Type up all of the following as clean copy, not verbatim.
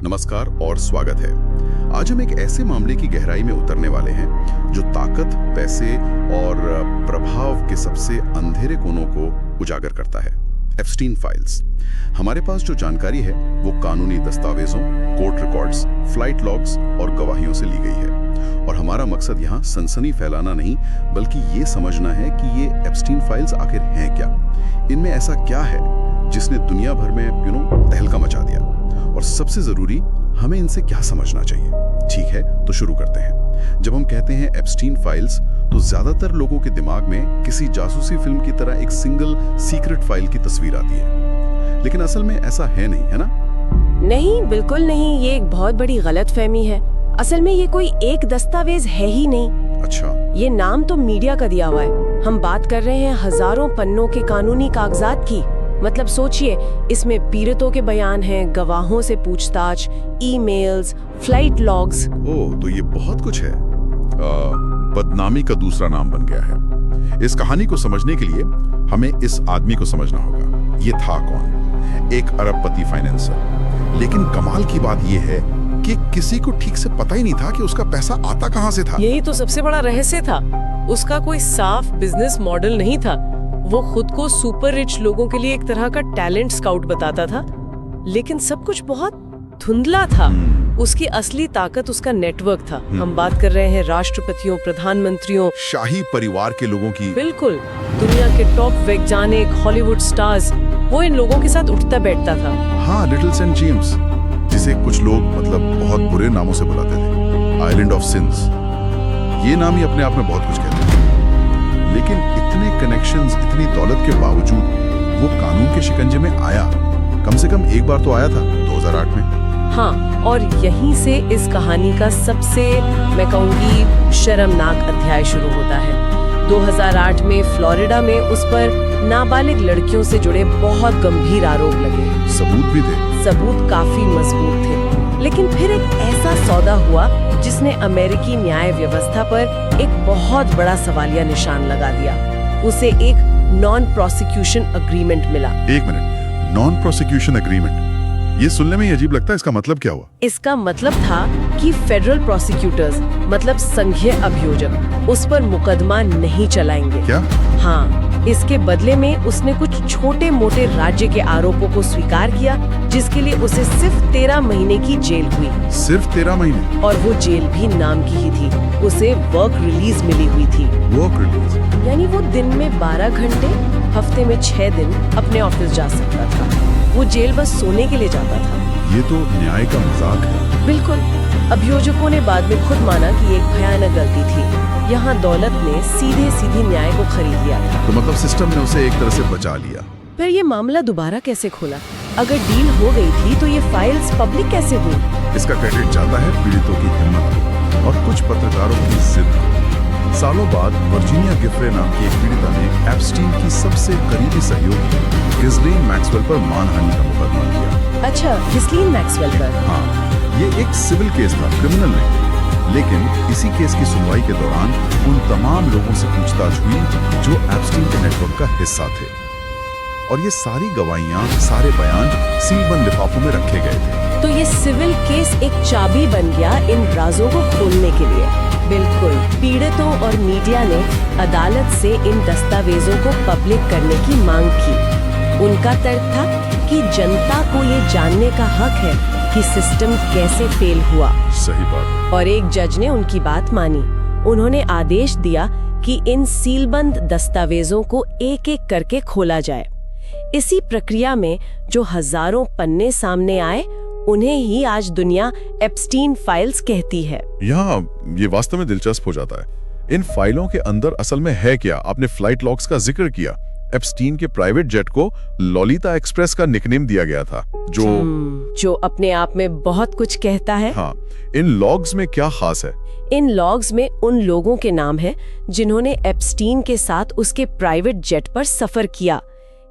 नमस्कार और स्वागत है। आज हम एक ऐसे मामले की गहराई में उतरने वाले हैं जो ताकत, पैसे और प्रभाव के सबसे अंधेरे कोनों को उजागर करता है। Epstein files. हमारे पास जो जानकारी है वो कानूनी दस्तावेजों, कोर्ट रिकॉर्ड्स, फ्लाइट लॉग्स और गवाहियों से ली गई है। और हमारा मकसद यहाँ सनसनी फैलाना नहीं, बल्कि ये समझना है कि ये एप्स्टीन फाइल्स आखिर हैं क्या। इनमें ऐसा क्या है जिसने दुनिया भर में तहलका मचा दिया, और सबसे जरूरी, हमें इनसे क्या समझना चाहिए। ठीक है, तो शुरू करते हैं। जब हम कहते हैं एप्स्टीन फाइल्स, तो ज्यादातर लोगों के दिमाग में किसी जासूसी फिल्म की तरह एक सिंगल सीक्रेट फाइल की तस्वीर आती है, लेकिन असल में ऐसा है नहीं, है ना? नहीं, बिल्कुल नहीं। ये एक बहुत बड़ी गलतफहमी है। असल में ये कोई एक दस्तावेज है ही नहीं। अच्छा। ये नाम तो मीडिया का दिया हुआ है। हम बात कर रहे हैं हजारों पन्नों के कानूनी कागजात की। मतलब सोचिए, इसमें पीड़ितों के बयान हैं, गवाहों से पूछताछ, ईमेल्स, फ्लाइट लॉग्स। ओह, तो ये बहुत कुछ है। बदनामी का दूसरा नाम बन गया है। इस कहानी को समझने के लिए हमें इस आदमी को समझना होगा। ये था कौन? एक अरबपति फाइनेंसर। लेकिन कमाल की बात ये है कि किसी को ठीक से पता ही नहीं था कि उसका पैसा आता कहां से था। यही तो सबसे बड़ा रहस्य था। उसका कोई साफ बिजनेस मॉडल नहीं था। वो खुद को सुपर रिच लोगों के लिए एक तरह का टैलेंट स्काउट बताता था, लेकिन सब कुछ बहुत धुंधला था। उसकी असली ताकत उसका नेटवर्क था। हम बात कर रहे हैं राष्ट्रपतियों, प्रधानमंत्रियों, शाही परिवार के लोगों की। बिल्कुल, दुनिया के टॉप वैज्ञानिक, हॉलीवुड स्टार्स, वो इन लोगों के साथ उठता बैठता था। हाँ, लिटिल सेंट जेम्स, जिसे कुछ लोग बहुत बुरे नामों से बुलाते थे, आइलैंड ऑफ सिंस। ये नाम ही अपने आप में बहुत कुछ कहते हैं। लेकिन इतने कनेक्शंस, इतनी दौलत के बावजूद वो कानून के शिकंजे में आया। कम से कम एक बार तो आया था, 2008 में। हाँ, और यहीं से इस कहानी का सबसे, मैं कहूँगी, शर्मनाक अध्याय शुरू होता है। 2008 में फ्लोरिडा में उस पर नाबालिग लड़कियों से जुड़े बहुत गंभीर आरोप लगे। सबूत भी थे। सबूत काफी मजबूत थे। लेकिन फिर एक ऐसा सौदा हुआ जिसने अमेरिकी न्याय व्यवस्था पर एक बहुत बड़ा सवालिया निशान लगा दिया। उसे एक नॉन प्रोसिक्यूशन अग्रीमेंट मिला। एक मिनट, नॉन प्रोसिक्यूशन एग्रीमेंट, ये सुनने में ही अजीब लगता है। इसका मतलब क्या हुआ? इसका मतलब था कि फेडरल प्रोसिक्यूटर्स, मतलब संघीय अभियोजक, उस पर मुकदमा नहीं चलाएंगे। क्या? हाँ, इसके बदले में उसने कुछ छोटे मोटे राज्य के आरोपों को स्वीकार किया, जिसके लिए उसे सिर्फ 13 महीने की जेल हुई। सिर्फ 13 महीने? और वो जेल भी नाम की ही थी। उसे वर्क रिलीज मिली हुई थी। Work release? यानी वो दिन में 12 घंटे, हफ्ते में 6 दिन अपने ऑफिस जा सकता था। वो जेल बस सोने के लिए जाता था। ये तो न्याय का मजाक है। बिल्कुल। अभियोजकों ने बाद में खुद माना कि एक भयानक गलती थी। यहाँ दौलत ने सीधे न्याय को खरीद लिया था। तो मतलब सिस्टम ने उसे एक तरह से बचा लिया। फिर ये मामला दोबारा कैसे खोला? अगर डील हो गई थी तो ये फाइल्स पब्लिक कैसे हुई? इसका क्रेडिट जाता है पीड़ितों की हिम्मत और कुछ पत्रकारों की जिद। सालों बाद वर्जीनिया गिफरे नाम की एक पीड़िता ने एप्स्टीन की सबसे करीबी सहयोगी गिस्लीन मैक्सवेल पर मानहानि का मुकदमा किया। अच्छा, गिस्लीन मैक्सवेल पर? हाँ, ये एक सिविल केस था, क्रिमिनल नहीं। लेकिन इसी केस की सुनवाई के दौरान उन तमाम लोगों से पूछताछ हुई जो एप्स्टीन के नेटवर्क का हिस्सा थे, और ये सारी गवाहियां, सारे बयान सीलबंद लिफाफों में रखे गए थे। तो ये सिविल केस एक चाबी बन गया इन राजों को खोलने के लिए। बिल्कुल। पीड़ितों और मीडिया ने अदालत से इन दस्तावेजों को पब्लिक करने की मांग की। उनका तर्क था कि जनता को ये जानने का हक है कि सिस्टम कैसे फेल हुआ। सही बात। और एक जज ने उनकी बात मानी। उन्होंने आदेश दिया कि इन सीलबंद दस्तावेजों को एक एक करके खोला जाए। इसी प्रक्रिया में जो हजारों पन्ने सामने आए, उन्हें ही आज दुनिया एप्स्टीन फाइल्स कहती है। यहाँ ये वास्तव में दिलचस्प हो जाता है। इन फाइलों के अंदर असल में है क्या? आपने फ्लाइट लॉग्स का जिक्र किया। एप्स्टीन के प्राइवेट जेट को लॉलिता एक्सप्रेस का निकनेम दिया गया था, जो अपने आप में बहुत कुछ कहता है। हाँ, इन लॉग्स में क्या खास है? इन लॉग्स में उन लोगों के नाम हैं जिन्होंने एप्स्टीन के साथ उसके प्राइवेट जेट पर सफर किया।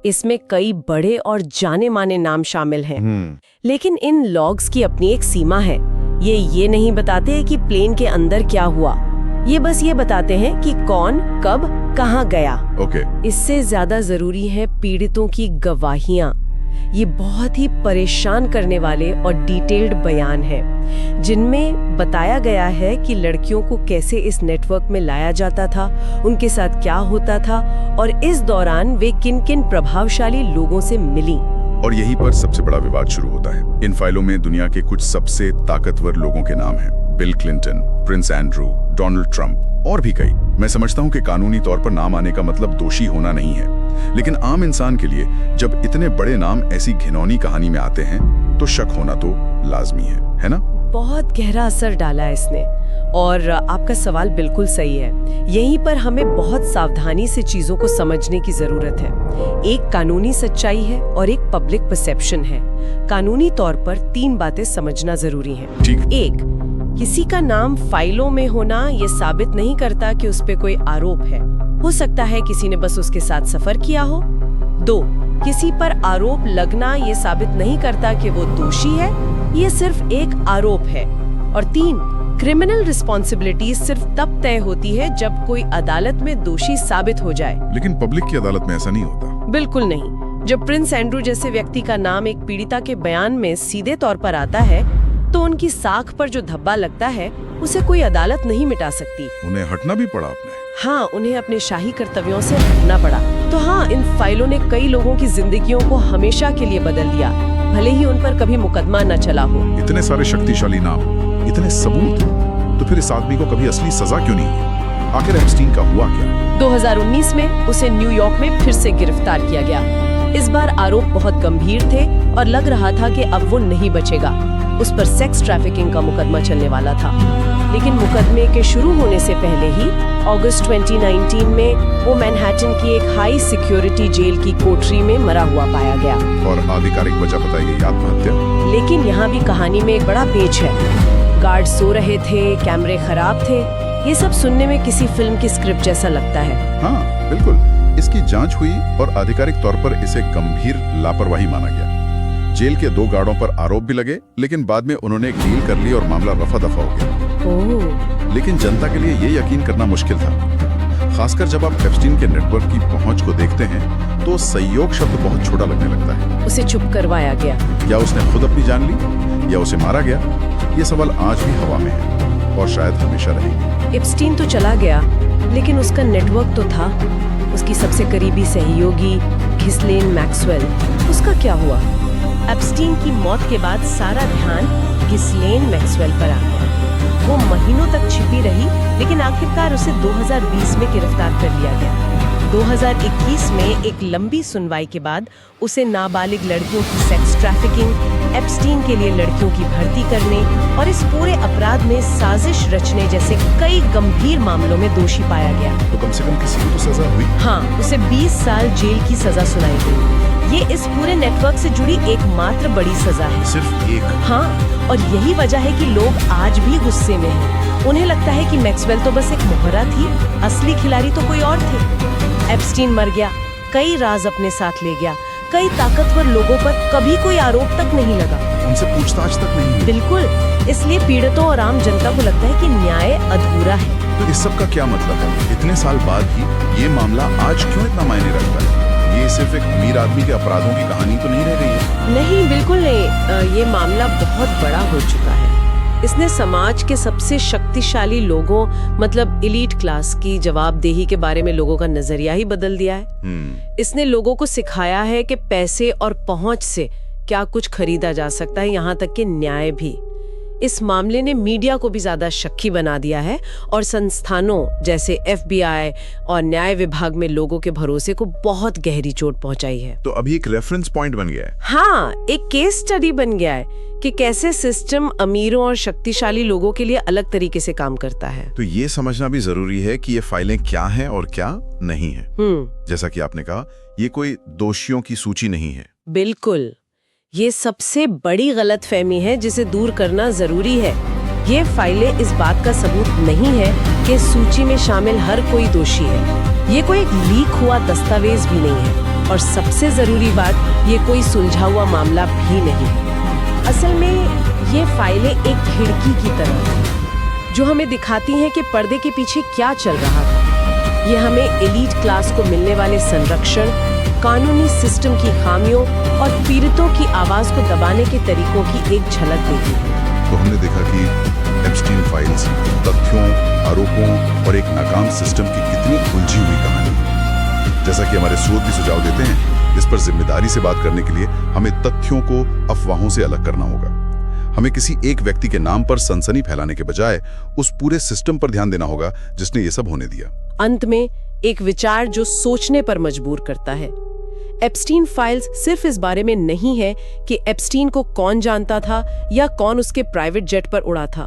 इसमें कई बड़े और जाने माने नाम शामिल हैं। लेकिन इन लॉग्स की अपनी एक सीमा है। ये नहीं बताते कि प्लेन के अंदर क्या हुआ। ये बस ये बताते हैं कि कौन, कब, कहाँ गया। ओके। इससे ज्यादा जरूरी है पीड़ितों की गवाहियाँ। ये बहुत ही परेशान करने वाले और डिटेल्ड बयान हैं, जिनमें बताया गया है कि लड़कियों को कैसे इस नेटवर्क में लाया जाता था, उनके साथ क्या होता था और इस दौरान वे किन-किन प्रभावशाली लोगों से मिली। और यहीं पर सबसे बड़ा विवाद शुरू होता है। इन फाइलों में दुनिया के कुछ सबसे ताकतवर लोगों के नाम हैं। Bill Clinton, Prince Andrew, Donald Trump और भी कई। मैं समझता हूं कि कानूनी तौर पर नाम आने का मतलब दोषी होना नहीं है, लेकिन आम इंसान के लिए जब इतने बड़े नाम ऐसी घिनौनी कहानी में आते हैं तो शक होना तो लाजमी है ना? बहुत गहरा असर डाला है इसने, और आपका सवाल बिल्कुल सही है। यहीं पर हमें बहुत सावधानी से चीजों को समझने की जरूरत है। एक कानूनी सच्चाई है और एक पब्लिक परसेप्शन है। कानूनी तौर पर 3 बातें समझना जरूरी हैं। ठीक। एक, किसी का नाम फाइलों में होना ये साबित नहीं करता कि उस पे कोई आरोप है। हो सकता है किसी ने बस उसके साथ सफर किया हो। 2, किसी पर आरोप लगना ये साबित नहीं करता कि वो दोषी है, ये सिर्फ एक आरोप है। और 3, क्रिमिनल रिस्पॉन्सिबिलिटी सिर्फ तब तय होती है जब कोई अदालत में दोषी साबित हो जाए। लेकिन पब्लिक की अदालत में ऐसा नहीं होता। बिल्कुल नहीं। जब प्रिंस एंड्रू जैसे व्यक्ति का नाम एक पीड़िता के बयान में सीधे तौर पर आता है, तो उनकी साख पर जो धब्बा लगता है उसे कोई अदालत नहीं मिटा सकती। उन्हें हटना भी पड़ा अपने। हाँ, उन्हें अपने शाही कर्तव्यों से हटना पड़ा। तो हाँ, इन फाइलों ने कई लोगों की जिंदगियों को हमेशा के लिए बदल दिया, भले ही उन पर कभी मुकदमा न चला हो। इतने सारे शक्तिशाली नाम, इतने सबूत, तो फिर इस आदमी को कभी असली सजा क्यों नहीं है? आखिर एप्स्टीन का हुआ क्या? 2019 में उसे न्यूयॉर्क में फिर से गिरफ्तार किया गया। इस बार आरोप बहुत गंभीर थे और लग रहा था कि अब वो नहीं बचेगा। उस पर सेक्स ट्रैफिकिंग का मुकदमा चलने वाला था, लेकिन मुकदमे के शुरू होने से पहले ही अगस्त 2019 में वो मैनहट्टन की एक हाई सिक्योरिटी जेल की कोठरी में मरा हुआ पाया गया। और आधिकारिक वजह बताई गई आत्महत्या। लेकिन यहाँ भी कहानी में एक बड़ा पेच है। गार्ड सो रहे थे, कैमरे खराब थे। ये सब सुनने में किसी फिल्म की स्क्रिप्ट जैसा लगता है। हाँ बिल्कुल। इसकी जांच हुई और आधिकारिक तौर पर इसे गंभीर लापरवाही माना गया। जेल के 2 गार्डों पर आरोप भी लगे, लेकिन बाद में उन्होंने एक डील कर ली और मामला रफा दफा हो गया। ओह। लेकिन जनता के लिए ये यकीन करना मुश्किल था, खासकर जब आप एप्स्टीन के नेटवर्क की पहुंच को देखते हैं तो संयोग शब्द बहुत छोटा लगने लगता है। उसे चुप करवाया गया, या उसने खुद अपनी जान ली, या उसे मारा गया? ये सवाल आज भी हवा में है और शायद हमेशा रहेगी। एप्स्टीन तो चला गया, लेकिन उसका नेटवर्क तो था। उसकी सबसे करीबी सहयोगी घिस्लेन मैक्सवेल, उसका क्या हुआ? एप्स्टीन की मौत के बाद सारा ध्यान घिस्लेन मैक्सवेल पर आ गया। वो महीनों तक छिपी रही, लेकिन आखिरकार उसे 2020 में गिरफ्तार कर लिया गया। 2021 में एक लंबी सुनवाई के बाद उसे नाबालिग लड़कियों की सेक्स ट्रैफिकिंग, एप्स्टीन के लिए लड़कियों की भर्ती करने और इस पूरे अपराध में साजिश रचने जैसे कई गंभीर मामलों में दोषी पाया गया। तो कम से कम किसी को तो सजा हुई। हाँ, उसे 20 साल जेल की सजा सुनाई गई। ये इस पूरे नेटवर्क से जुड़ी एकमात्र बड़ी सजा है। सिर्फ एक? हाँ, और यही वजह है कि लोग आज भी गुस्से में हैं। उन्हें लगता है कि मैक्सवेल तो बस एक मोहरा थी, असली खिलाड़ी तो कोई और थे। एप्स्टीन मर गया, कई राज अपने साथ ले गया, कई ताकतवर लोगों पर कभी कोई आरोप तक नहीं लगा, उनसे पूछताछ तक नहीं हुई। बिल्कुल। इसलिए पीड़ितों और आम जनता को लगता है कि न्याय अधूरा है। तो इस सब का क्या मतलब है? इतने साल बाद ही ये मामला आज क्यों इतना मायने रखता है? ये सिर्फ एक अमीर आदमी के अपराधों की कहानी तो नहीं रह गई है। नहीं, बिल्कुल नहीं। ये मामला बहुत बड़ा हो चुका है। इसने समाज के सबसे शक्तिशाली लोगों, मतलब एलीट क्लास की जवाबदेही के बारे में लोगों का नजरिया ही बदल दिया है। इसने लोगों को सिखाया है कि पैसे और पहुंच से क्या कुछ खरीदा जा सकता है, यहाँ तक कि न्याय भी। इस मामले ने मीडिया को भी ज्यादा शक्की बना दिया है और संस्थानों जैसे FBI और न्याय विभाग में लोगों के भरोसे को बहुत गहरी चोट पहुंचाई है। तो अभी एक रेफरेंस पॉइंट बन गया है। हाँ, एक केस स्टडी बन गया है कि कैसे सिस्टम अमीरों और शक्तिशाली लोगों के लिए अलग तरीके से काम करता है। तो ये समझना भी जरूरी है कि ये फाइलें क्या हैं और क्या नहीं है। जैसा कि आपने कहा, ये कोई दोषियों की सूची नहीं है। बिल्कुल, ये सबसे बड़ी गलतफहमी है जिसे दूर करना जरूरी है। ये फाइलें इस बात का सबूत नहीं है कि सूची में शामिल हर कोई दोषी है। ये कोई एक लीक हुआ दस्तावेज भी नहीं है, और सबसे जरूरी बात, ये कोई सुलझा हुआ मामला भी नहीं है। असल में ये फाइलें एक खिड़की की तरह हैं, जो हमें दिखाती हैं कि पर्दे के पीछे क्या चल रहा था। ये हमें एलीट क्लास को मिलने वाले संरक्षण, कानूनी सिस्टम की खामियों और पीड़ितों की आवाज को दबाने के तरीकों की एक झलक देती है। तो हमने देखा कि एप्स्टीन फाइल्स तथ्यों, आरोपों और एक नाकाम सिस्टम की कितनी उलझी हुई कहानी है। जैसा कि हमारे स्रोत भी सुझाव देते हैं, इस पर जिम्मेदारी से बात करने के लिए हमें तथ्यों को अफवाहों से अलग करना होगा। हमें किसी एक व्यक्ति के नाम पर सनसनी फैलाने के बजाय उस पूरे सिस्टम पर ध्यान देना होगा जिसने ये सब होने दिया। अंत में एक विचार जो सोचने पर मजबूर करता है। एप्स्टीन फाइल्स सिर्फ इस बारे में नहीं है कि एप्स्टीन को कौन जानता था या कौन उसके प्राइवेट जेट पर उड़ा था।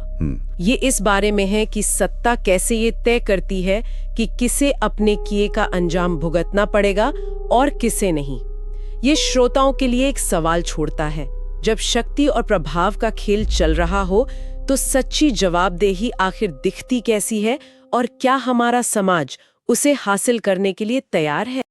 ये इस बारे में है कि सत्ता कैसे ये तय करती है कि किसे अपने किए का अंजाम भुगतना पड़ेगा और किसे नहीं। ये श्रोताओं के लिए एक सवाल छोड़ता है, जब शक्ति और प्रभाव का खेल चल रहा हो तो सच्ची जवाबदेही आखिर दिखती कैसी है और क्या हमारा समाज उसे हासिल करने के लिए तैयार है।